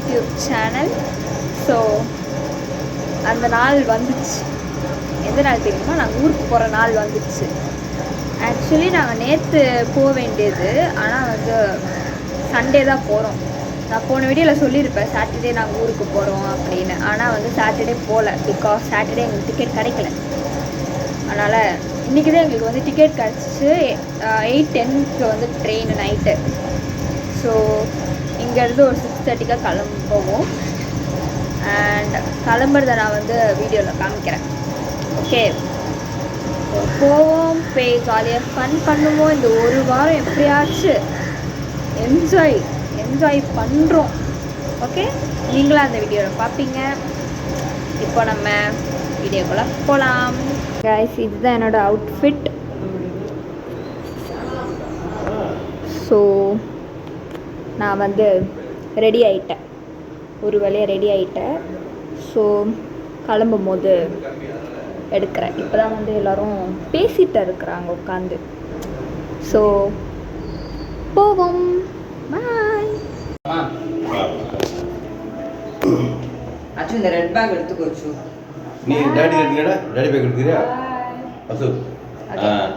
YouTube channel. So அந்த நாள் வந்துச்சு. எந்த நாள் தெரியுமா? நாங்கள் ஊருக்கு போகிற நாள் வந்துச்சு. ஆக்சுவலி நாங்கள் நேற்று போக வேண்டியது, ஆனால் வந்து சண்டே தான் போகிறோம். நான் போன வீடியோவில் சொல்லியிருப்பேன் சாட்டர்டே நாங்கள் ஊருக்கு போகிறோம் அப்படின்னு. ஆனால் வந்து சாட்டர்டே போகல, பிகாஸ் சாட்டர்டே எங்களுக்கு டிக்கெட் கிடைக்கல. அதனால் இன்றைக்கி தான் எங்களுக்கு வந்து டிக்கெட் கிடச்சிச்சு. 8:10 வந்து ட்ரெயின் நைட்டு. ஸோ இங்கேருந்து ஒரு 6:30 கிளம்புவோம். அண்ட் கிளம்புறத நான் வந்து வீடியோவில் காமிக்கிறேன். ஓகே, போவோம், போய் ஜாலியாக ஃபன் பண்ணுவோம். இந்த ஒரு வாரம் எப்படியாச்சும் என்ஜாய் பண்ணுறோம். ஓகே, நீங்களும் அந்த வீடியோவில் பார்ப்பீங்க. இப்போ நம்ம வீடியோக்குள்ளே போகலாம். கைஸ், இதுதான் என்னோடய அவுட்ஃபிட். ஸோ நான் வந்து ரெடி ஆகிட்டேன், ஒரு வேலையாக ரெடி ஆகிட்டேன். ஸோ கிளம்பும் போது எடுக்கிறேன். இப்போ தான் வந்து எல்லோரும் பேசிகிட்டு இருக்கிறாங்க உட்காந்து. ஸோ போவோம். பாய். அச்சு இந்த ரெட் பேக் எடுத்துக்கோச்சு. நீ டாடி எடுத்துக்கடா. டாடி பேக் எடுத்துக்கிறியா? அசு.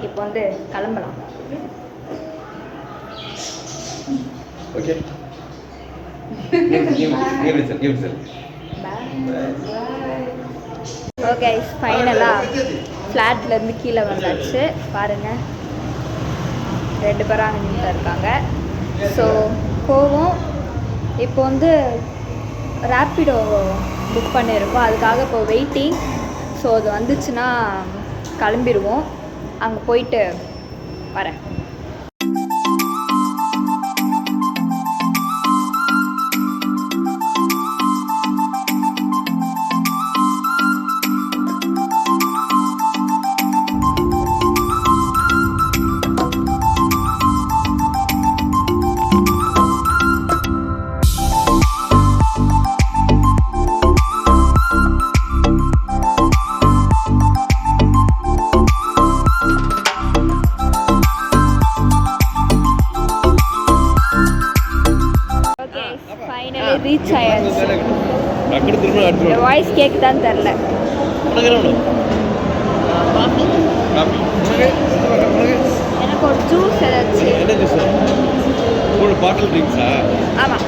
இப்போ வந்து கிளம்பலாம். ஓகே. give it. ஓகே, ஃபைனலாக ஃப்ளாட்லேருந்து கீழே வந்தாச்சு. பாருங்கள், 2 பேரும் அங்கே நின்று இருக்காங்க. ஸோ போவோம். இப்போ வந்து ரேப்பிடோ புக் பண்ணியிருக்கோம், அதுக்காக இப்போ வெயிட்டிங். ஸோ அது வந்துச்சுன்னா கிளம்பிடுவோம். அங்கே போயிட்டு வரேன். ரீச் ஆயாச்சு. வாய்ஸ் கேட்குதான்னு தெரில. எனக்கு ஒரு ஜூஸ் ஏதாச்சும். என்ன ஜூஸ்? ஒரு பாட்டில் ட்ரிங்க்ஸா? ஆமாம்.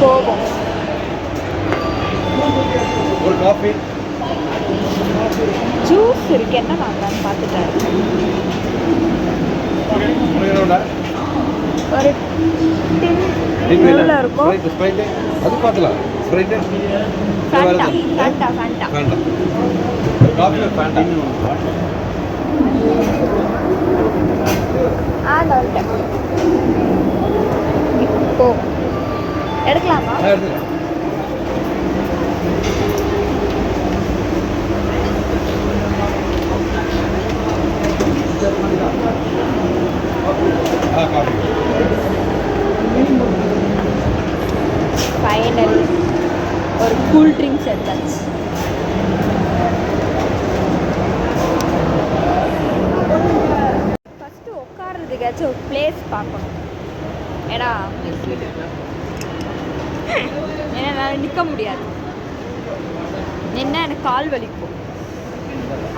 போவோம். ஒரு காஃபி, ஜூஸ் இருக்கு. என்ன வாங்கலான்னு பார்த்துட்டாரு. ஒரு டின் எவ்வளோ இருக்கும்? ஸ்ப்ரைட் அது பார்க்கலாம். Sprite Fanta. Coffee Fanta. வந்துட்டேன். இப்போ எடுக்கலாமா? எடுத்துக்கலாம். ஃபைனல் ஒரு கூல் ட்ரிங்க்ஸ் எடுத்தாச்சு. ஃபஸ்ட்டு உட்கார்றதுக்காச்சும் ஒரு பிளேஸ் பார்க்கணும். ஏன்னா என்னால் நிற்க முடியாது, நின்னா எனக்கு கால் வலிக்கும்.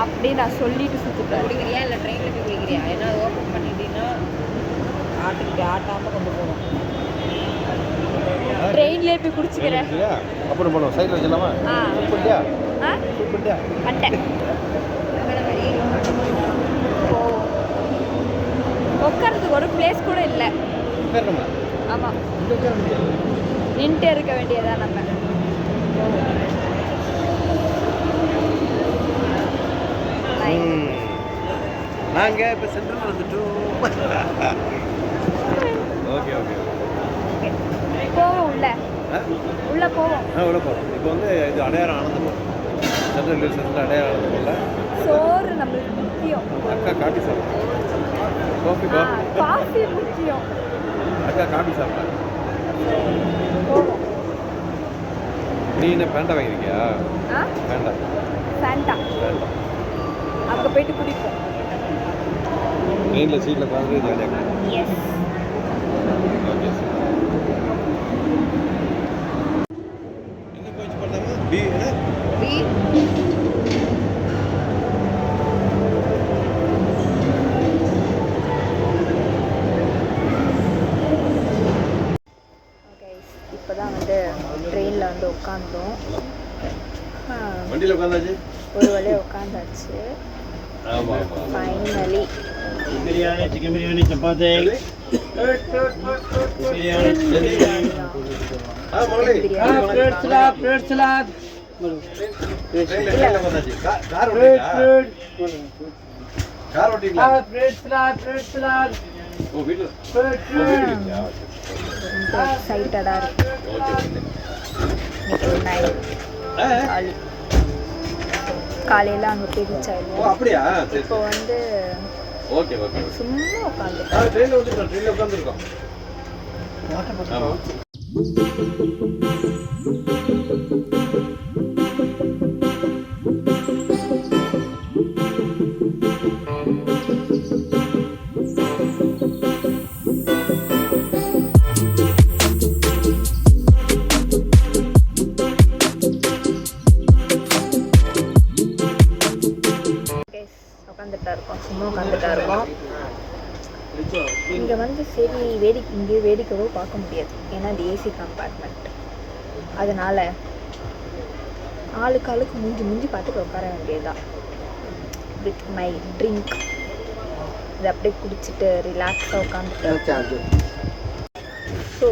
அப்படி நான் சொல்லிட்டு சுற்றிட்டு குடிக்கிறியா இல்லை ட்ரெயினில் போய் குடிக்கிறியா? ஏன்னா ஓப்பன் பண்ணிட்டீங்கன்னா ஆட்டாமல் கொண்டு போகணும். ட்ரெயின்லேயே போய் குடிச்சிக்கிறேன். அப்புறம் போனோம் சைடில் வச்சிடலாமா? பண்ணிட்டியா? வந்துட்டேன். உட்காரத்துக்கு ஒரு பிளேஸ் கூட இல்லை. ஆமாம், நின்றுட்டே இருக்க வேண்டியதா நம்ம. நாங்கள் இப்போ சென்ட்ரல் வந்துட்டோம். ஓகே போவோம். உள்ள போவோம். உள்ள போகிறோம். இப்போ வந்து இது Adyar Anandapuram, central hill centre Adyar ஆனந்தபுரம்ல சோறு நம்மளுக்கு முக்கியம். அக்கா காஃபி சாப்பிட்றேன். காஃபி முக்கியம். அக்கா காஃபி சாப்பிட்றேன். போவோம். நீ என்ன பேண்டா வாங்கியிருக்கியா? ஃபேண்டா அங்கே போயிட்டு குடிப்போம். ட்ரெயினில் சீட்டில் உட்காந்து ஜாலியாக. எஸ், ஓகே என்ன கோச் பண்ணாமா பி என்ன பி இப்போ தான் வந்து ட்ரெயினில் வந்து உட்காந்தோம். வண்டியில் உட்காந்தாச்சு ஒரு வழியாக உட்காந்தாச்சு. ஆமாம் ஆமாம் ஃபைனலி बिरयानी चिकन बिरयानी चपाती बिरयानी ஆ மகளே प्लेट सलाद ட்ரெயினில் உட்காந்தாச்சு கார் ஓட்டிங்களா கார் ஓட்டிங்களா प्लेट सलाद ஓ வீட்டில் ரொம்ப எக்ஸைட்டடாக இருக்கு. ஓகே ஓகே இன்னைக்கு ஒரு நைட் ஆ ஜாலி. காலையில் அங்கே போய் ரீச் ஓ ஆயிடுவோம். அப்படியா சரி இப்போ வந்து ஓகே ஓகே சும்மா உட்காந்து ட்ரெயினில் வந்துருக்கோம் ட்ரெயினில் உட்காந்துருக்கோம் ஆமாம் உட்காந்துட்டா இருக்கோம். சும்மா உட்காந்துட்டா இருக்கோம். இங்கே வந்து சரி இங்கே வேடிக்கைவோ பார்க்க முடியாது. ஏன்னா அது ஏசி கம்பார்ட்மெண்ட். அதனால் ஆளுக்கு மூஞ்சி பார்த்துட்டு உட்கார வேண்டியதுதான். வித் மை ட்ரிங்க் இதை அப்படியே குடிச்சிட்டு ரிலாக்ஸாக உட்காந்துட்டு. ஸோ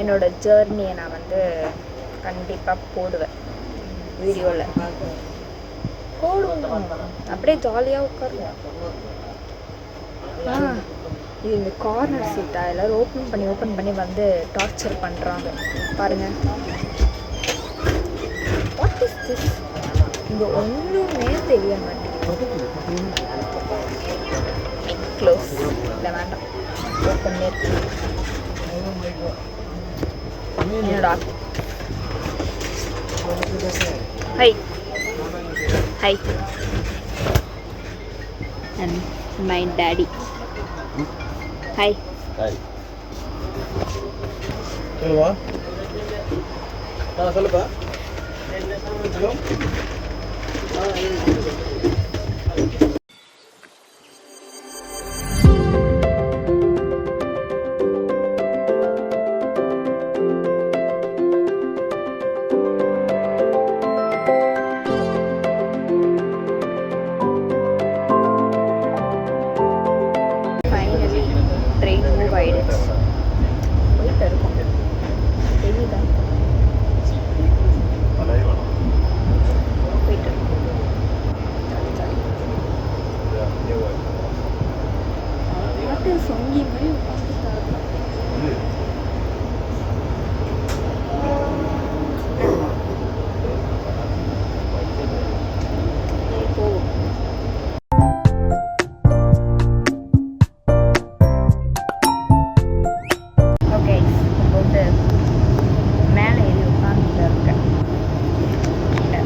என்னோடய ஜேர்னியை நான் வந்து கண்டிப்பாக போடுவேன் வீடியோவில். போடுவோம் அப்படியே ஜாலியாக உட்காருவோம். இது இந்த கார்னர் சீட்டா எல்லோரும் ஓப்பன் பண்ணி வந்து டார்ச்சர் பண்ணுறாங்க பாருங்கள். What is this? இங்கே ஒன்றுமே தெரிய மாட்டேங்குது. க்ளோஸ் இல்லை வேண்டாம், ஓப்பன் என்னோட high high and my daddy. High hi சொல்லுவா சொல்லுப்பா ஃபைனலி ட்ரெயின் மூவ் ஆகிடுச்சு. போயிட்டு இருக்கோம். தெரியுதா? போயிட்டு இருக்கோம். பாட்டு சொங்கி மாதிரி உட்காந்துட்டா இருக்கோம். போவோம். ஓகே இப்போ வந்து மேலே ஏறி உட்காந்துட்டு இருக்கேன். கீழே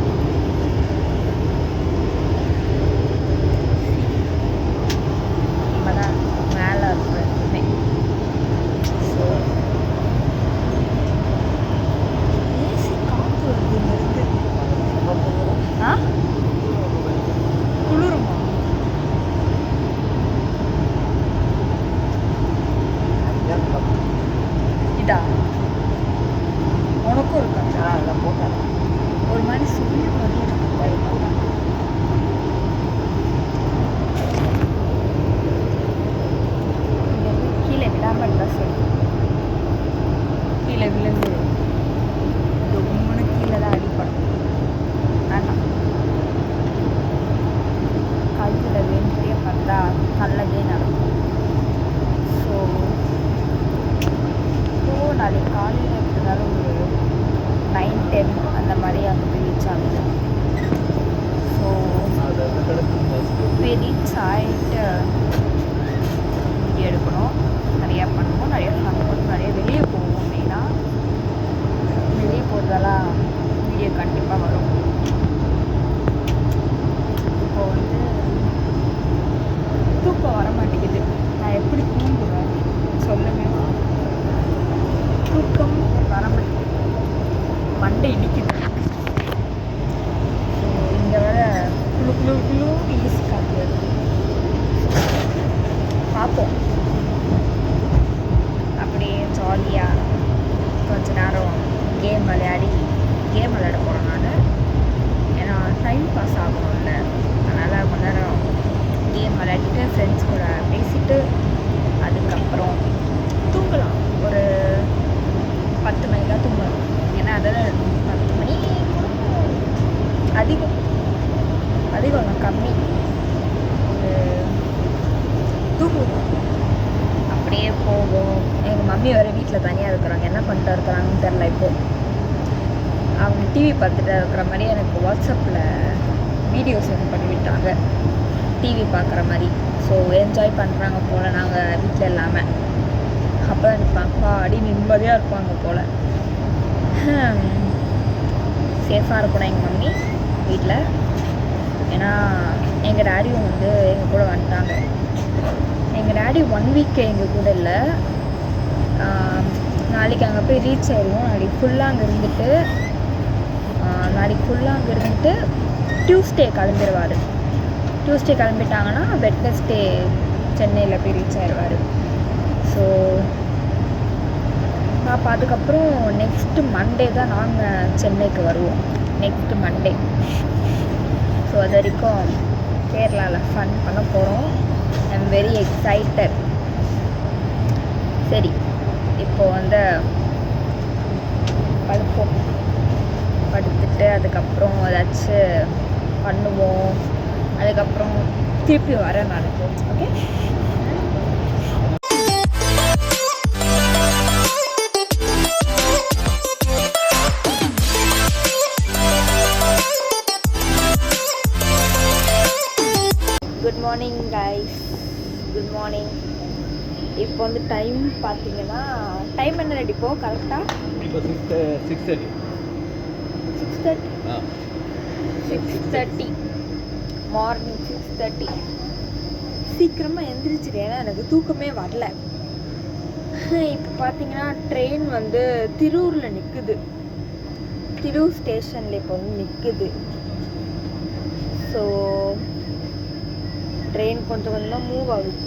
நம்ம தான் மேலே இருக்கோம் எப்பவுமே. ஸோ ஏசி காற்று வருது இங்கிருந்து. ஆ குளிருமா? இதா உனக்கும் இருக்கா? ஒரு மாதிரி சுழிய மாதிரி இருக்கு. கீழே விடாமல் இருந்தால் சரி. கீழே விழுந்து ரொம்ப கீழே தான் அடிப்படும். வேண்டாம். கையில் வேண்டியே பார்த்தா நல்லதே நடக்கும். ஸோ நாளைக்கு காலையில் எப்படினாலும் ஒரு 9-10 அந்த மாதிரி அங்கே போய் ரீச் ஆகுது. ஸோ போய் ரீச் ஆகிட்டு வீடியோ எடுக்கணும், நிறையா பண்ணுவோம், நிறையா ஃபன் பண்ணுவோம், நிறைய வெளியே போவோம். மெயினாக வெளியே போகிறதெல்லாம் வீடியோ கண்டிப்பாக வரும். இப்போ வந்து தூக்கம் வர குளு ஈஸ் காற்று பார்ப்போம். அப்படியே ஜாலியாக கொஞ்ச நேரம் கேம் விளையாட போகிறேன் நான். ஏன்னா டைம் பாஸ் ஆகணும்ல, அதனால் கொஞ்ச நேரம் கேம் விளையாடிட்டு ஃப்ரெண்ட்ஸ் கூட பேசிட்டு அதுக்கப்புறம் தூங்கலாம். ஒரு 10 மணிக்கெலாம் தூங்கலாம். ஏன்னா அதில் 10 மணி அதிகம் நான் கம்மி ஒரு தூங்குவோம். அப்படியே போவோம். எங்கள் மம்மி வேறு வீட்டில் தனியாக இருக்கிறாங்க. என்ன பண்ணிட்டு இருக்கிறாங்கன்னு தெரில. இப்போது அவங்க டிவி பார்த்துட்டு இருக்கிற மாதிரி எனக்கு வாட்ஸ்அப்பில் வீடியோ சென்ட் பண்ணி விட்டாங்க, டிவி பார்க்குற மாதிரி. ஸோ என்ஜாய் பண்ணுறாங்க போல் நாங்கள் வீட்டில் இல்லாமல். அப்போ தான் இருப்பாங்கப்பா அடி நிம்மதியாக இருப்பாங்க போல். சேஃபாக இருக்கணும் எங்கள் மம்மி வீட்டில். ஏன்னா எங்கள் டேடியும் வந்து எங்கள் கூட வந்துட்டாங்க. எங்கள் டேடி 1 வீக் எங்கள் கூட இல்லை. நாளைக்கு அங்கே போய் ரீச் ஆயிடுவோம். நாளைக்கு ஃபுல்லாக அங்கே இருந்துட்டு டியூஸ்டே கிளம்பிடுவார். டியூஸ்டே கிளம்பிட்டாங்கன்னா வெட்னஸ்டே சென்னையில் போய் ரீச் ஆயிடுவார். ஸோ பாப்பா அதுக்கப்புறம் நெக்ஸ்ட்டு மண்டே தான் நாங்கள் சென்னைக்கு வருவோம். Next Monday. ஸோ அது வரைக்கும் கேரளாவில் ஃபன் பண்ண போகிறோம். I am very excited. சரி, இப்போது வந்து படுத்துட்டு அதுக்கப்புறம் ஏதாச்சும் பண்ணுவோம். அதுக்கப்புறம் திருப்பி வரேன் நான். Okay, good morning guys, good morning. இப்போ வந்து டைம் பார்த்தீங்கன்னா டைம் என்ன ரெடி இப்போ கரெக்டாக இப்போ 6:30 6:30 மார்னிங் 6:30. சீக்கிரமாக எழுந்திரிச்சிட்டேன், ஏன்னா எனக்கு தூக்கமே வரல. இப்போ பார்த்தீங்கன்னா ட்ரெயின் வந்து திருவூரில் நிற்குது. திருவூர் ஸ்டேஷனில் இப்போ வந்து நிற்குது. ஸோ ட்ரெயின் கொஞ்சம் கொஞ்சமாக மூவ் ஆகுது.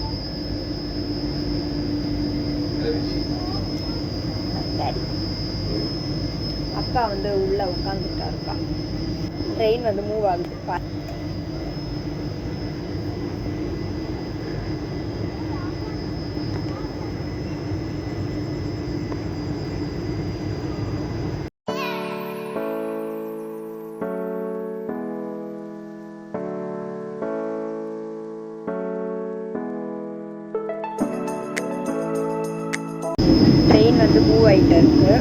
அக்கா வந்து உள்ளே உட்காந்துட்டா இருக்கா. ட்ரெயின் வந்து மூவ் ஆகுது. ட்ரெயின் வந்து மூவ் ஆகிட்டு இருக்கு.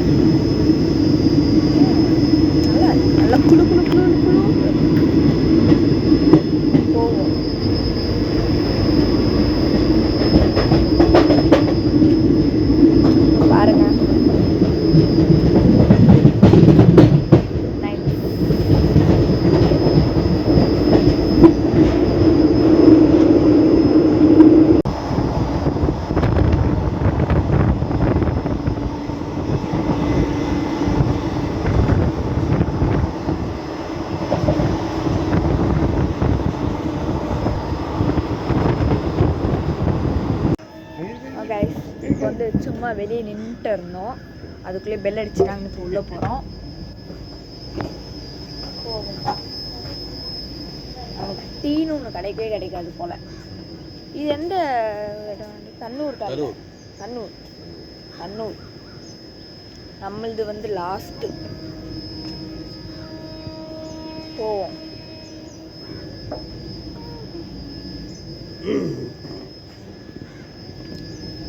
நல்லா குளு குளு குளு குளு போவோம். பாருங்க, இப்போ வந்து சும்மா வெளியே நின்றுட்டு இருந்தோம். அதுக்குள்ளே பெல் அடிச்சு நாங்கள் இப்போ உள்ளே போகிறோம். நமக்கு டீன்னு ஒன்று கிடைக்கவே கிடைக்காது போல். இது எந்த இடம்? தன்னூர். நம்மளது வந்து லாஸ்ட்டு போவோம்.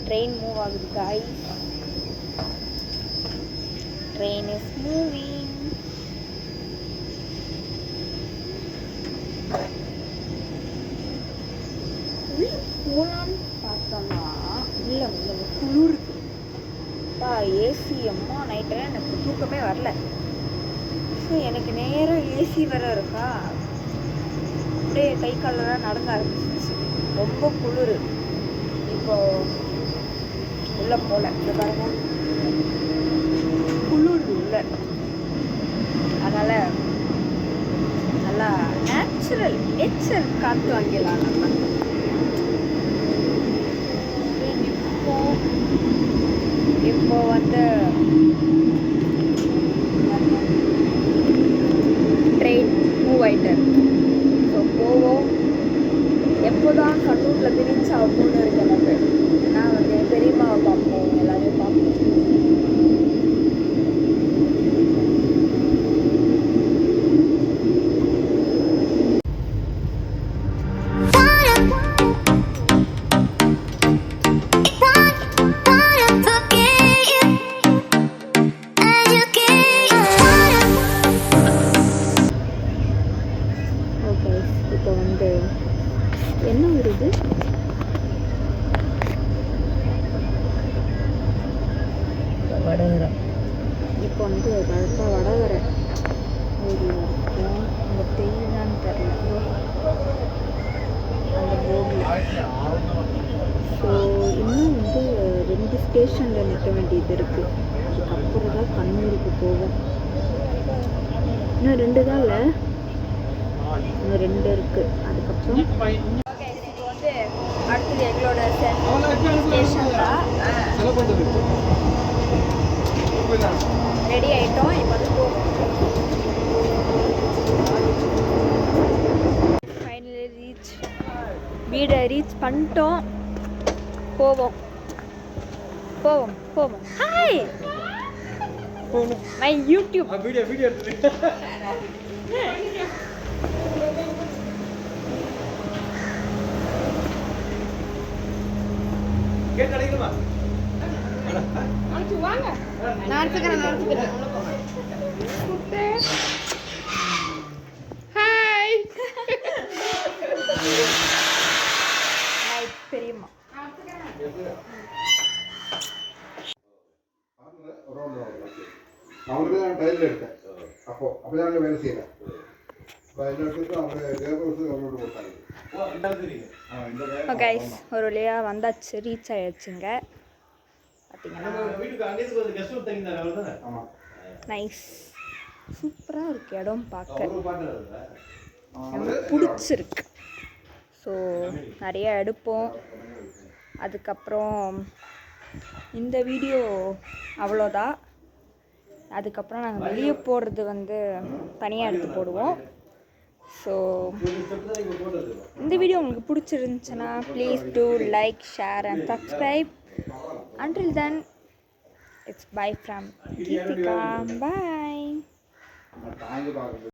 ட்ரெயின் மூவ் ஆகுது guys. Train is moving. உள்ள போலான்னு பார்த்தோம்னா இல்லை, கொஞ்சம் குளிருக்கு. ஏசி அம்மா நைட்டெல்லாம் எனக்கு தூக்கமே வரல. ஸோ எனக்கு நேரம் ஏசி வர இருக்கா, அப்படியே கை காலெல்லாம் நடங்க ஆரம்பிச்சிச்சு. ரொம்ப குளிர். இப்போ உள்ள போல இந்த பாருங்க, குளிர் உள்ள. அதனால நல்லா நேச்சர் காற்று வாங்கிடலாம் நம்ம. இப்போ வந்து ட்ரெயின் மூவ் ஆகிட்டு ஸோ போவோம். எப்போதான் கண்ணூரில் ரீச் ஆகும்னு இருக்கு எனக்கு. நான் வந்து பெரியம்மாவை பார்ப்போம், எல்லாரையும் பார்ப்போம். ஓகே, இப்போ வந்து என்ன ஊர் இது? வடகரை. இப்போ வந்து கரெக்டாக வடகரை ஊரில் இருக்கும். அங்கே தெரியுதான்னு தெரில அந்த போர்டில். ஸோ இன்னும் வந்து 2 ஸ்டேஷனில் நிற்க வேண்டியது இருக்குது. அதுக்கப்புறம் தான் கண்ணூருக்கு போவோம். இன்னும் 2 தான் இல்லை, இன்னும் 2 இருக்குது. அதுக்கப்புறம் இப்போ வந்து அடுத்தது எங்களோட ஸ்டேஷன் தான். ரெடி ஆகிட்டோம். இப்போ வந்து போவோம். ஃபைனலி வீடை ரீச் பண்ணிட்டோம். போவோம். Hi my YouTube. வீடியோ எடுத்து கேட்டு அடைக்கணுமா? நான் எடுத்துக்கிறேன். ஹாய் பெரியம்மா. அவங்களுக்கு நான் டைலில் எடுத்தேன். அப்போ நாங்கள் வேலை செய்யலை. இப்போ எல்லாத்துக்கும் அவங்க தேவதூரத்துக்கு அவங்களோட கொடுத்தாங்க. கைஸ் ஒரு வழியாக வந்தாச்சு, ரீச் ஆயாச்சுங்க. பார்த்தீங்கன்னா ஆமாம், நைஸ், சூப்பராக இருக்குது இடம் பார்க்க. எனக்கு பிடிச்சிருக்கு. ஸோ நிறைய எடுப்போம். அதுக்கப்புறம் இந்த வீடியோ அவ்வளோதான். அதுக்கப்புறம் நாங்கள் வெளியே போடுறது வந்து தனியாக எடுத்து போடுவோம். ஸோ இந்த வீடியோ உங்களுக்கு பிடிச்சிருந்துச்சுன்னா please do like, share and subscribe. Until then, it's bye from Geethika. Bye.